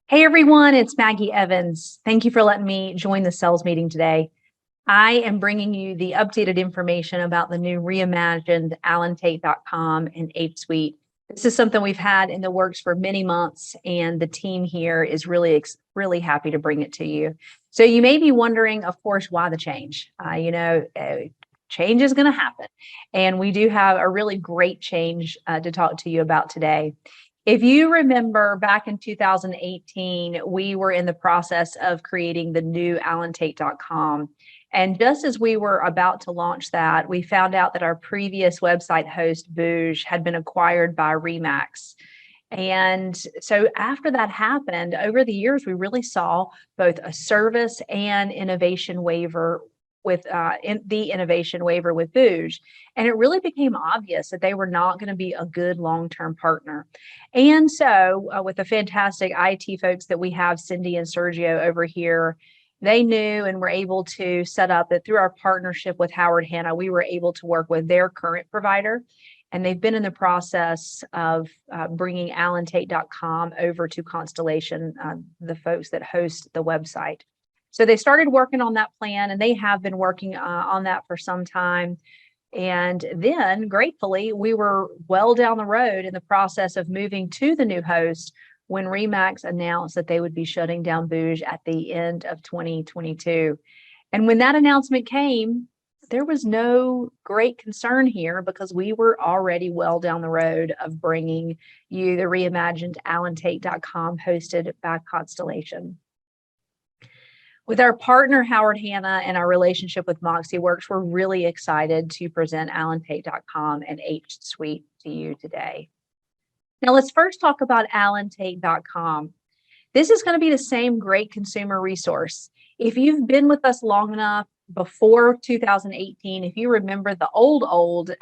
Hey everyone, it's Maggie Evans. Thank you for letting me join the sales meeting today. I am bringing you the updated information about the new reimagined allentate.com and H Suite. This is something we've had in the works for many months, and the team here is really happy to bring it to you. So you may be wondering, of course, why the change? Change is going to happen, and we do have a really great change to talk to you about today. If you remember back in 2018, we were in the process of creating the new allentate.com. And just as we were about to launch that, we found out that our previous website host, Booge, had been acquired by Remax. And so after that happened, over the years, we really saw both a service and innovation waiver with the innovation waiver with Booge. And it really became obvious that they were not going to be a good long-term partner. And so with the fantastic IT folks that we have, Cindy and Sergio over here, they knew and were able to set up that through our partnership with Howard Hanna, we were able to work with their current provider. And they've been in the process of bringing allentate.com over to Constellation, the folks that host the website. So they started working on that plan, and they have been working on that for some time. And then, gratefully, we were well down the road in the process of moving to the new host when Remax announced that they would be shutting down Booge at the end of 2022. And when that announcement came, there was no great concern here because we were already well down the road of bringing you the reimagined allentate.com hosted by Constellation. With our partner, Howard Hanna, and our relationship with MoxieWorks, we're really excited to present allentate.com and H Suite to you today. Now, let's first talk about allentate.com. This is going to be the same great consumer resource. If you've been with us long enough, before 2018, if you remember the old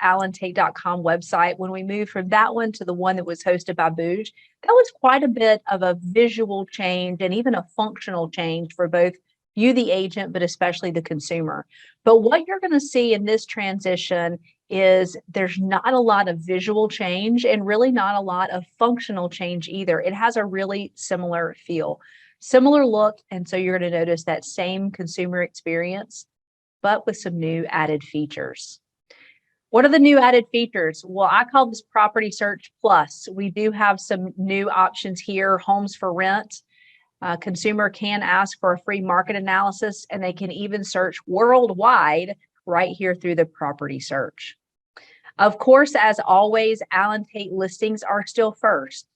allentate.com website, when we moved from that one to the one that was hosted by Booge, that was quite a bit of a visual change and even a functional change for both you, the agent, but especially the consumer. But what you're going to see in this transition is there's not a lot of visual change and really not a lot of functional change either. It has a really similar feel, similar look. And so you're going to notice that same consumer experience, but with some new added features. What are the new added features? Well, I call this Property Search Plus. We do have some new options here, homes for rent. Consumer can ask for a free market analysis, and they can even search worldwide right here through the property search. Of course, as always, Allentate listings are still first.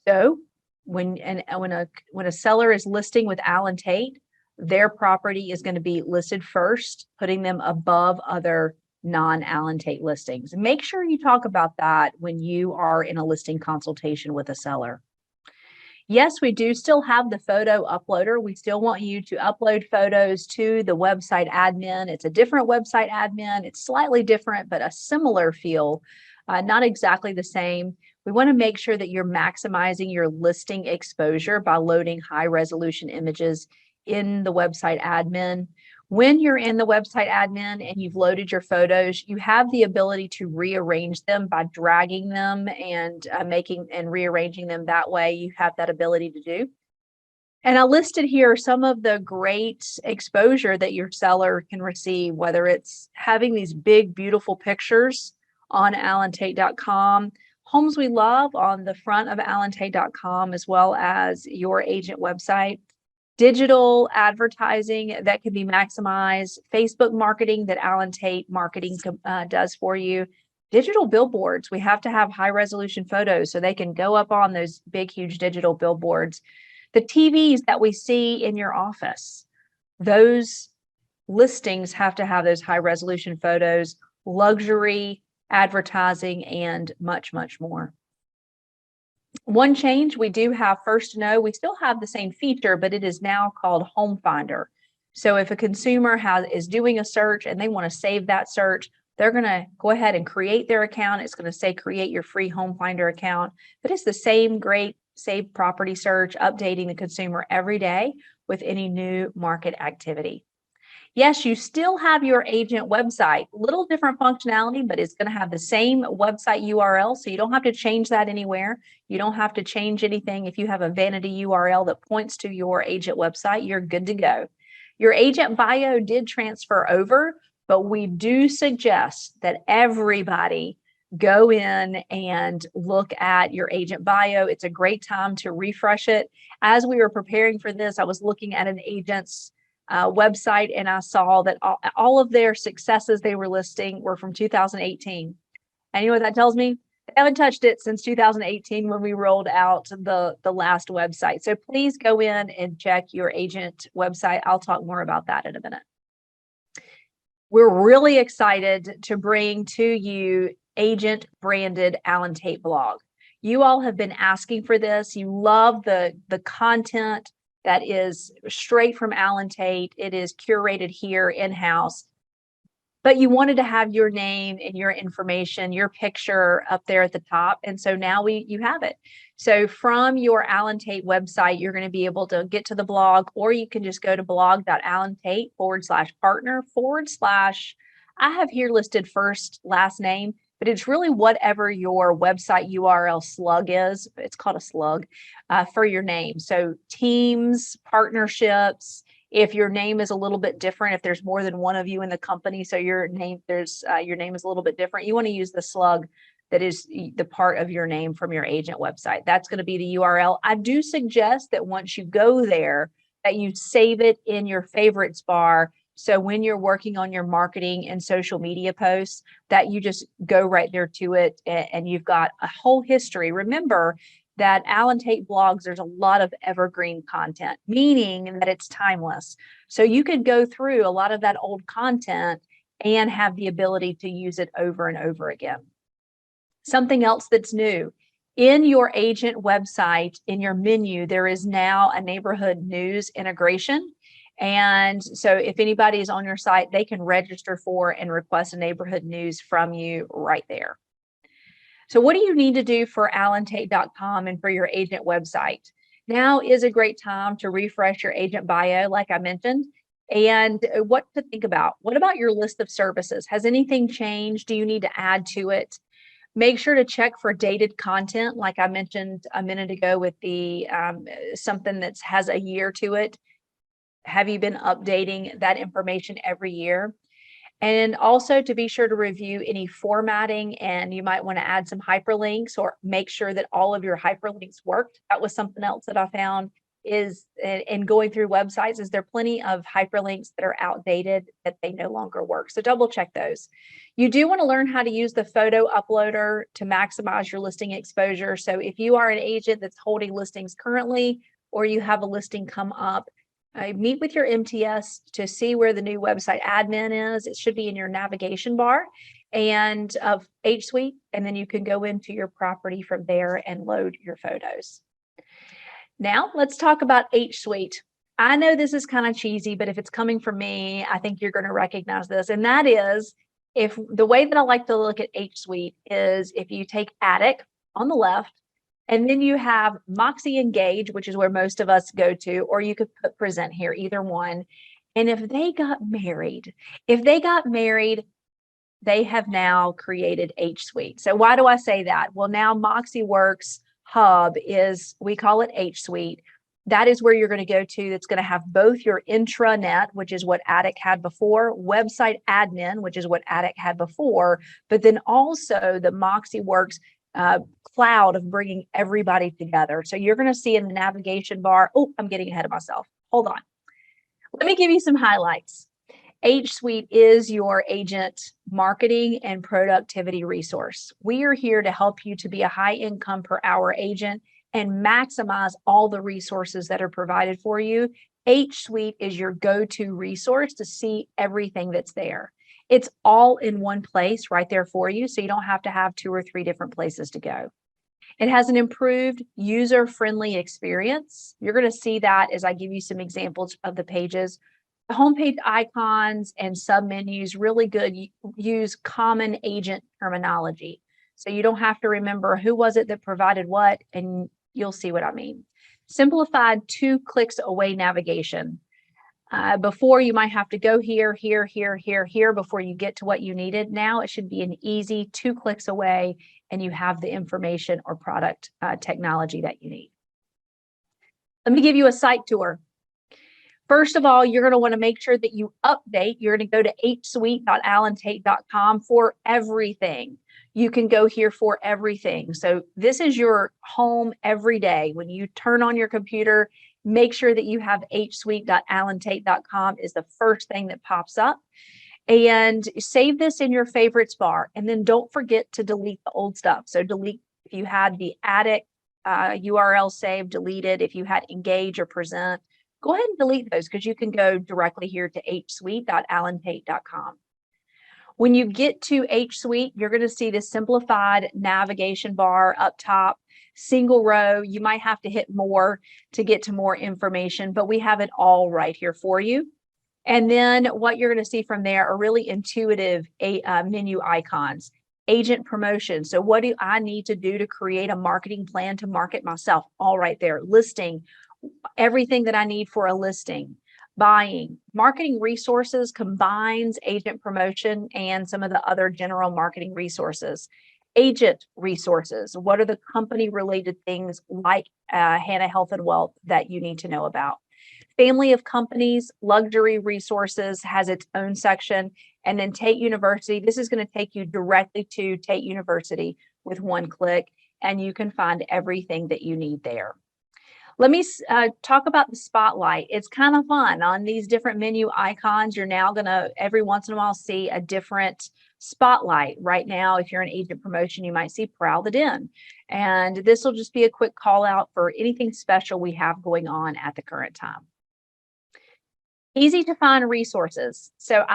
So when a seller is listing with Allentate, their property is going to be listed first, putting them above other non-Allentate listings. Make sure you talk about that when you are in a listing consultation with a seller. Yes, we do still have the photo uploader. We still want you to upload photos to the website admin. It's a different website admin. It's slightly different, but a similar feel, not exactly the same. We want to make sure that you're maximizing your listing exposure by loading high resolution images in the website admin. When you're in the website admin and you've loaded your photos, you have the ability to rearrange them by dragging them and making and rearranging them that way. You have that ability to do. And I listed here some of the great exposure that your seller can receive, whether it's having these big, beautiful pictures on allentate.com, homes we love on the front of allentate.com, as well as your agent website. Digital advertising that can be maximized, Facebook marketing that Allentate Marketing does for you, digital billboards. We have to have high resolution photos so they can go up on those big, huge digital billboards. The TVs that we see in your office, those listings have to have those high resolution photos, luxury advertising, and much, much more. One change we do have, First to Know, we still have the same feature, but it is now called Home Finder. So if a consumer is doing a search and they want to save that search, they're going to go ahead and create their account. It's going to say create your free Home Finder account, but it's the same great save property search, updating the consumer every day with any new market activity. Yes, you still have your agent website, little different functionality, but it's going to have the same website URL. So you don't have to change that anywhere. You don't have to change anything. If you have a vanity URL that points to your agent website, you're good to go. Your agent bio did transfer over, but we do suggest that everybody go in and look at your agent bio. It's a great time to refresh it. As we were preparing for this, I was looking at an agent's website, and I saw that all of their successes they were listing were from 2018. And you know what that tells me? They haven't touched it since 2018 when we rolled out the last website. So please go in and check your agent website. I'll talk more about that in a minute. We're really excited to bring to you agent branded Allen Tate blog. You all have been asking for this. You love the content that is straight from Allen Tate. It is curated here in-house, but you wanted to have your name and your information, your picture up there at the top. And so now you have it. So from your Allen Tate website, you're going to be able to get to the blog, or you can just go to blog.allentate/partner/ I have here listed first, last name, but it's really whatever your website URL slug is. It's called a slug for your name. So teams, partnerships, if your name is a little bit different, if there's more than one of you in the company, so your name is a little bit different, you want to use the slug that is the part of your name from your agent website. That's going to be the URL. I do suggest that once you go there, that you save it in your favorites bar. So when you're working on your marketing and social media posts, that you just go right there to it, and you've got a whole history. Remember that Allen Tate blogs, there's a lot of evergreen content, meaning that it's timeless. So you could go through a lot of that old content and have the ability to use it over and over again. Something else that's new, in your agent website, in your menu, there is now a neighborhood news integration. And so if anybody is on your site, they can register for and request a neighborhood news from you right there. So what do you need to do for allentate.com and for your agent website? Now is a great time to refresh your agent bio, like I mentioned, and what to think about. What about your list of services? Has anything changed? Do you need to add to it? Make sure to check for dated content, like I mentioned a minute ago with the something that has a year to it. Have you been updating that information every year? And also to be sure to review any formatting, and you might want to add some hyperlinks or make sure that all of your hyperlinks worked. That was something else that I found is in going through websites, is there plenty of hyperlinks that are outdated, that they no longer work. So double check those. You do want to learn how to use the photo uploader to maximize your listing exposure. So if you are an agent that's holding listings currently, or you have a listing come up, meet with your MTS to see where the new website admin is. It should be in your navigation bar and of HSuite, and then you can go into your property from there and load your photos. Now let's talk about HSuite. I know this is kind of cheesy, but if it's coming from me, I think you're going to recognize this. And that is, if the way that I like to look at HSuite is if you take Attic on the left, and then you have Moxie Engage, which is where most of us go to, or you could put Present here, either one. And if they got married, they have now created HSuite. So why do I say that? Well, now MoxieWorks Hub is, we call it HSuite. That is where you're going to go to. That's going to have both your intranet, which is what Attic had before, website admin, which is what Attic had before, but then also the MoxieWorks cloud of bringing everybody together. So you're going to see in the navigation bar, oh, I'm getting ahead of myself. Hold on. Let me give you some highlights. HSuite is your agent marketing and productivity resource. We are here to help you to be a high income per hour agent and maximize all the resources that are provided for you. HSuite is your go-to resource to see everything that's there. It's all in one place right there for you, so you don't have to have 2 or 3 different places to go. It has an improved user-friendly experience. You're going to see that as I give you some examples of the pages. The homepage icons and submenus, really good. Use common agent terminology. So you don't have to remember who was it that provided what, and you'll see what I mean. Simplified 2 clicks away navigation. Before you might have to go here, here, here, here, here before you get to what you needed. Now it should be an easy 2 clicks away and you have the information or product technology that you need. Let me give you a site tour. First of all, you're going to want to make sure that you update. You're going to go to hsuite.allentate.com for everything. You can go here for everything. So this is your home every day. When you turn on your computer, make sure that you have hsuite.allentate.com is the first thing that pops up. And save this in your favorites bar. And then don't forget to delete the old stuff. So delete if you had the attic URL saved, delete it. If you had engage or present, go ahead and delete those because you can go directly here to hsuite.allentate.com. When you get to HSuite, you're going to see the simplified navigation bar up top, single row. You might have to hit more to get to more information, but we have it all right here for you. And then what you're going to see from there are really intuitive menu icons. Agent promotion. So what do I need to do to create a marketing plan to market myself? All right there. Listing, everything that I need for a listing. Buying. Marketing resources combines agent promotion and some of the other general marketing resources. Agent resources. What are the company related things like Hannah Health and Wealth that you need to know about? Family of companies, luxury resources has its own section. And then Tate University, this is going to take you directly to Tate University with one click, and you can find everything that you need there. Let me talk about the spotlight. It's kind of fun. On these different menu icons, you're now going to every once in a while see a different spotlight. Right now, if you're an agent promotion, you might see Prowl the Den. And this will just be a quick call out for anything special we have going on at the current time. Easy to find resources. So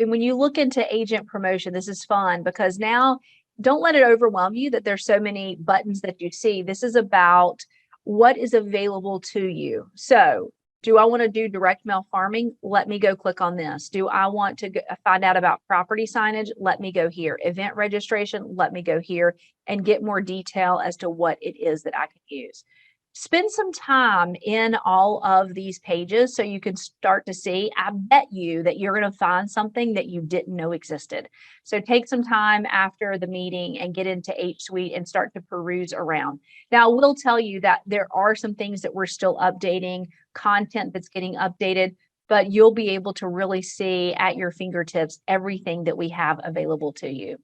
when you look into agent promotion, this is fun because now don't let it overwhelm you that there's so many buttons that you see. This is about what is available to you. So do I want to do direct mail farming? Let me go click on this. Do I want to find out about property signage? Let me go here. Event registration? Let me go here and get more detail as to what it is that I can use. Spend some time in all of these pages so you can start to see. I bet you that you're going to find something that you didn't know existed. So take some time after the meeting and get into HSuite and start to peruse around. Now, I will tell you that there are some things that we're still updating, content that's getting updated, but you'll be able to really see at your fingertips everything that we have available to you.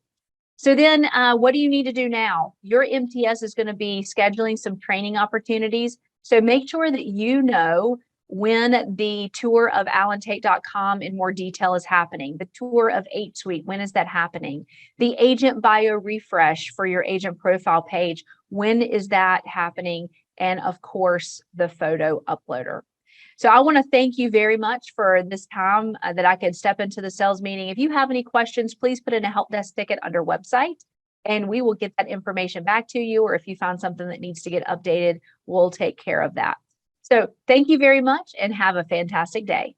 So then what do you need to do now? Your MTS is going to be scheduling some training opportunities. So make sure that you know when the tour of allentate.com in more detail is happening. The tour of HSuite, when is that happening? The agent bio refresh for your agent profile page, when is that happening? And of course, the photo uploader. So I want to thank you very much for this time that I could step into the sales meeting. If you have any questions, please put in a help desk ticket under website, and we will get that information back to you. Or if you found something that needs to get updated, we'll take care of that. So thank you very much and have a fantastic day.